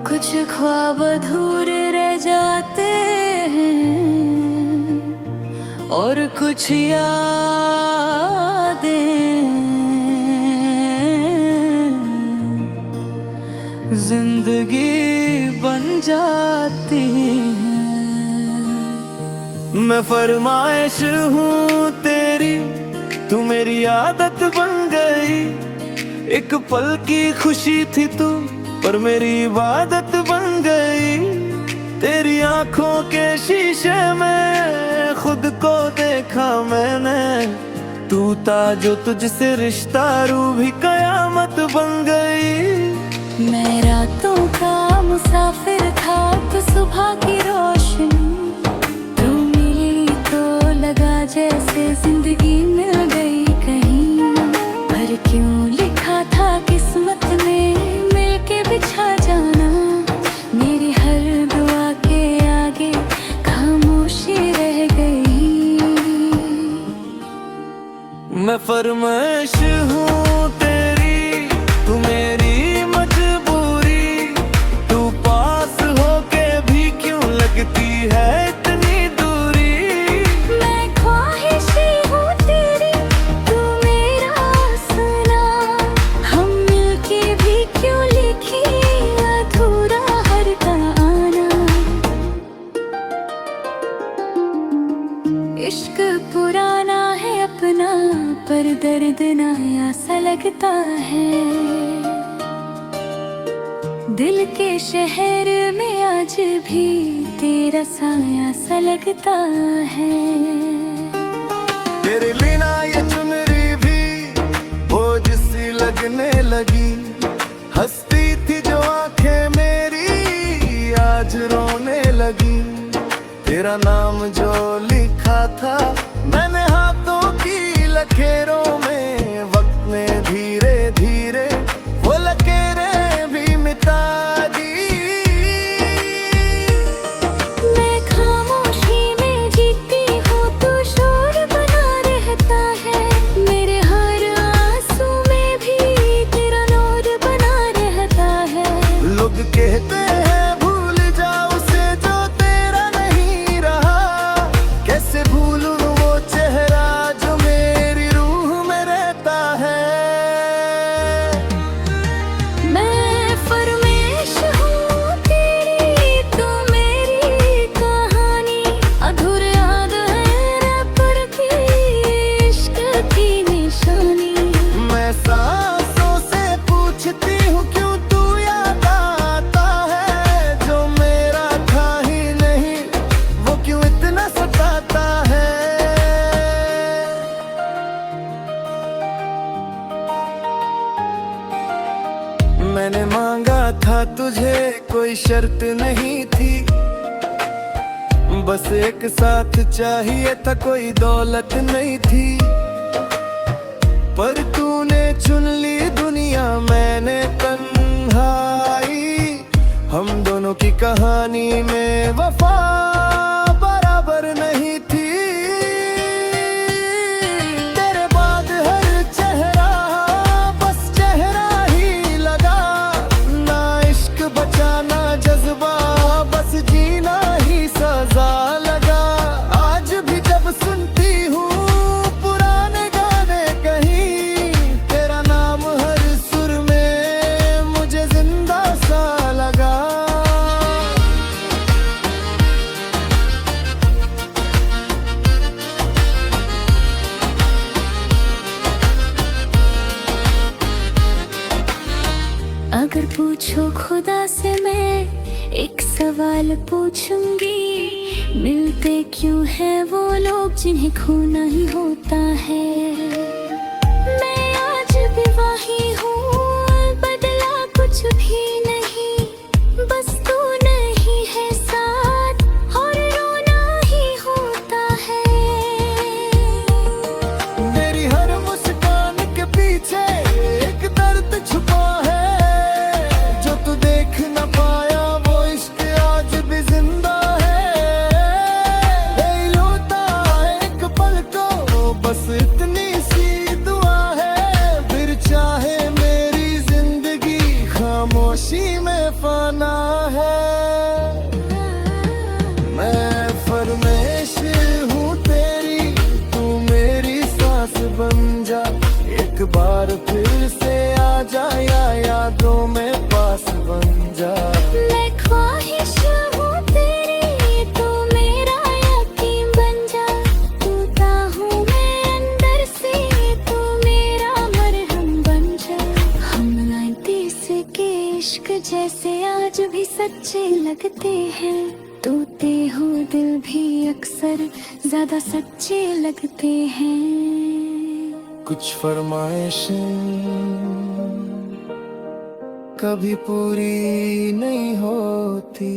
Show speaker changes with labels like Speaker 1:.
Speaker 1: कुछ ख्वाब अधूरे रह जाते हैं और कुछ यादें जिंदगी बन जाती हैं।
Speaker 2: मैं फरमाइश हूँ तेरी, तू मेरी आदत बन गई। एक पल की खुशी थी तू, पर मेरी इबादत बन गई। तेरी आंखों के शीशे में खुद को देखा मैंने। तू था जो तुझसे रिश्ता, रूह भी कयामत बन गई।
Speaker 1: मैं रातों का मुसाफिर था, तो सुबह की रोशनी तू मिली तो लगा जैसे जिंदगी मिल गई कहीं। पर क्यों लिखा था किस्मत में मिलके बिछा जाना। मेरी हर दुआ के आगे खामोशी रह गई।
Speaker 2: मैं फरमाइश हूँ तेरी, तू मेरी मजबूरी। तू पास होके भी क्यों लगती है इतनी दूरी।
Speaker 1: मैं ख्वाहिशी हूँ तेरी, तू मेरा सना। हम मिलके भी क्यों लिखी अधूरा हर का आना। इश्क पुराना है अपना, पर दर्द नया सा लगता है। दिल के शहर में आज भी तेरा साया सा लगता है।
Speaker 2: तेरे बिना ये चुनरी भी वो जिसी लगने लगी। हंसती थी जो आंखें मेरी आज रोने लगी। तेरा नाम जो लिखा था मैंने हाथों की लकीरों में, वक्त ने धीरे धीरे वो लकीरें भी मिटा दी।
Speaker 1: मैं खामोशी में जीती हूँ, तू शोर बना रहता है। मेरे हर आंसू में भी तेरा नूर बना रहता है।
Speaker 2: लोग कहते हैं भूल जाओ उसे जो तेरा नहीं रहा। कैसे भूलूं वो चेहरा जो मेरी रूह में रहता है।
Speaker 1: मैं फरमाइश हूँ तेरी, तू मेरी कहानी। अधूरे याद है न पड़ती इश्क की निशानी।
Speaker 2: मैं सांसों से पूछती हूँ क्यों तू याद आता है। जो मेरा था ही नहीं वो क्यों इतना सताता है। मैंने मांगा था तुझे कोई शर्त नहीं थी। बस एक साथ चाहिए था, कोई दौलत नहीं थी। पर तूने चुन ली दुनिया, मैंने तन्हाई। हम दोनों की कहानी में वफा बराबर नहीं थी। तेरे बाद हर चेहरा बस चेहरा ही लगा। ना इश्क बचा ना जज्बा, बस जीना ही सजा लगा। आज भी जब सुनती हूँ पुराने गाने कहीं, तेरा नाम हर सुर में मुझे जिंदा सा लगा।
Speaker 1: अगर पूछो खुदा से मैं एक सवाल पूछूंगी। मिलते क्यों हैं वो लोग जिन्हें खोना ही होता है। मैं आज भी वही हूँ, बदला कुछ भी नहीं। बस तू नहीं है साथ और रोना ही होता है।
Speaker 2: मेरी हर मुस्कान के पीछे एक दर्द छुपा है। जो तू देख न पाया वो इश्क आज भी जिंदा है। लौटा एक पल को बस इतनी सी दुआ है। फिर
Speaker 1: सच्चे लगते हैं, तोते हो दिल भी अक्सर ज्यादा सच्चे लगते हैं।
Speaker 2: कुछ फरमाइशें कभी पूरी नहीं होती।